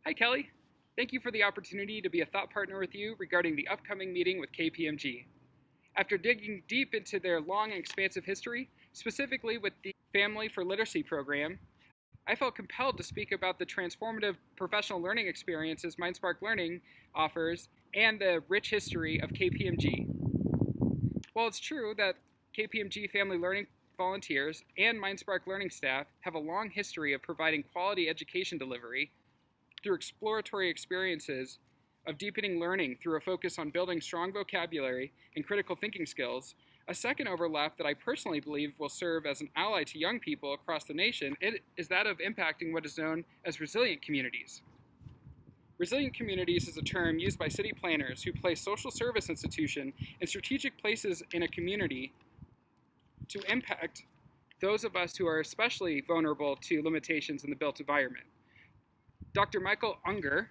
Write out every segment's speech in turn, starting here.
Hi, Kelly. Thank you for the opportunity to be a thought partner with you regarding the upcoming meeting with KPMG. After digging deep into their long and expansive history, specifically with the Family for Literacy program, I felt compelled to speak about the transformative professional learning experiences MindSpark Learning offers and the rich history of KPMG. While it's true that KPMG Family Learning volunteers and MindSpark Learning staff have a long history of providing quality education delivery through exploratory experiences of deepening learning through a focus on building strong vocabulary and critical thinking skills, a second overlap that I personally believe will serve as an ally to young people across the nation is that of impacting what is known as resilient communities. Resilient communities is a term used by city planners who place social service institutions in strategic places in a community to impact those of us who are especially vulnerable to limitations in the built environment. Dr. Michael Unger,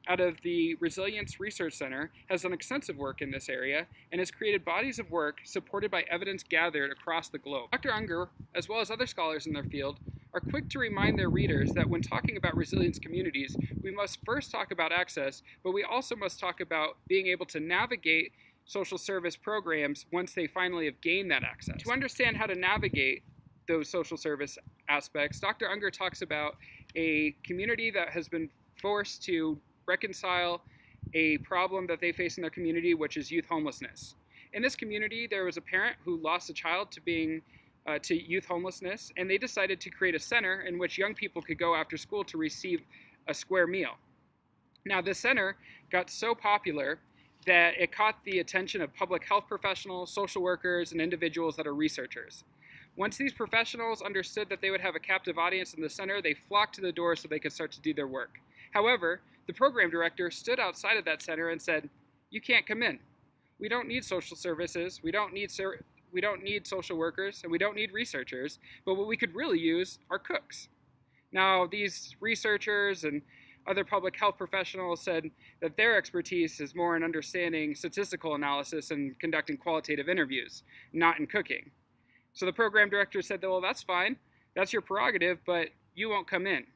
out of the Resilience Research Center, has done extensive work in this area and has created bodies of work supported by evidence gathered across the globe. Dr. Unger, as well as other scholars in their field, are quick to remind their readers that when talking about resilience communities, we must first talk about access, but we also must talk about being able to navigate social service programs once they finally have gained that access. To understand how to navigate those social service aspects, Dr. Unger talks about a community that has been forced to reconcile a problem that they face in their community, which is youth homelessness. In this community, there was a parent who lost a child to youth homelessness, and they decided to create a center in which young people could go after school to receive a square meal. Now, this center got so popular that it caught the attention of public health professionals, social workers, and individuals that are researchers. Once these professionals understood that they would have a captive audience in the center, they flocked to the door so they could start to do their work. However, the program director stood outside of that center and said, "You can't come in. We don't need social services, we don't need social workers, and we don't need researchers, but what we could really use are cooks." Now, these researchers and other public health professionals said that their expertise is more in understanding statistical analysis and conducting qualitative interviews, not in cooking. So the program director said, "Well, that's fine. That's your prerogative, but you won't come in."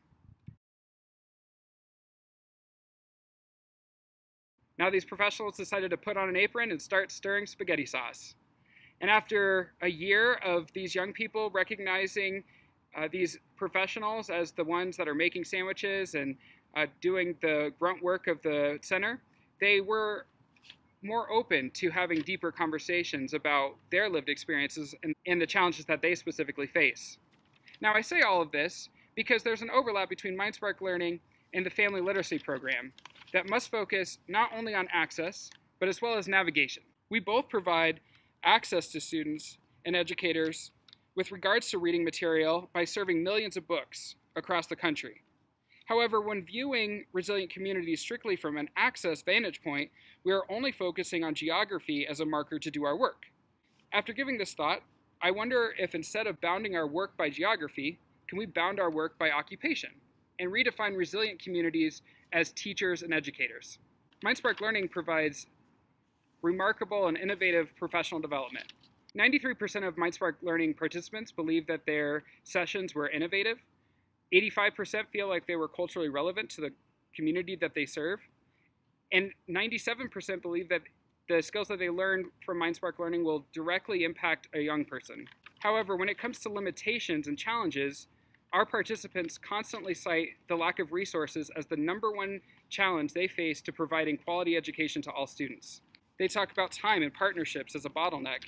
Now these professionals decided to put on an apron and start stirring spaghetti sauce. And after a year of these young people recognizing these professionals as the ones that are making sandwiches and doing the grunt work of the center, they were more open to having deeper conversations about their lived experiences and the challenges that they specifically face. Now, I say all of this because there's an overlap between MindSpark Learning and the Family Literacy program that must focus not only on access, but as well as navigation. We both provide access to students and educators with regards to reading material by serving millions of books across the country. However, when viewing resilient communities strictly from an access vantage point, we are only focusing on geography as a marker to do our work. After giving this thought, I wonder if instead of bounding our work by geography, can we bound our work by occupation and redefine resilient communities as teachers and educators? MindSpark Learning provides remarkable and innovative professional development. 93% of MindSpark Learning participants believe that their sessions were innovative. 85% feel like they were culturally relevant to the community that they serve. And 97% believe that the skills that they learned from MindSpark Learning will directly impact a young person. However, when it comes to limitations and challenges, our participants constantly cite the lack of resources as the number one challenge they face to providing quality education to all students. They talk about time and partnerships as a bottleneck,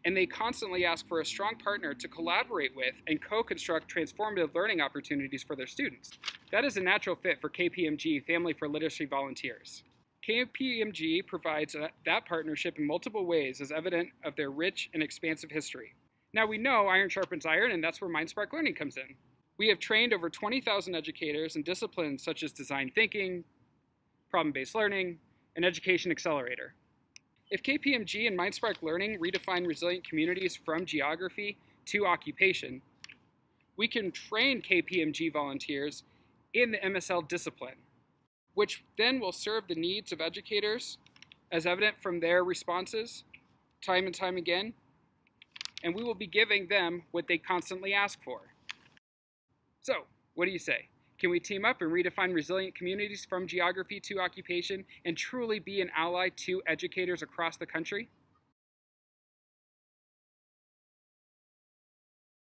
and they constantly ask for a strong partner to collaborate with and co-construct transformative learning opportunities for their students. That is a natural fit for KPMG Family for Literacy volunteers. KPMG provides that partnership in multiple ways as evident of their rich and expansive history. Now we know iron sharpens iron, and that's where MindSpark Learning comes in. We have trained over 20,000 educators in disciplines such as design thinking, problem-based learning, and education accelerator. If KPMG and MindSpark Learning redefine resilient communities from geography to occupation, we can train KPMG volunteers in the mSL discipline, which then will serve the needs of educators as evident from their responses time and time again, and we will be giving them what they constantly ask for. So, what do you say? Can we team up and redefine resilient communities from geography to occupation and truly be an ally to educators across the country?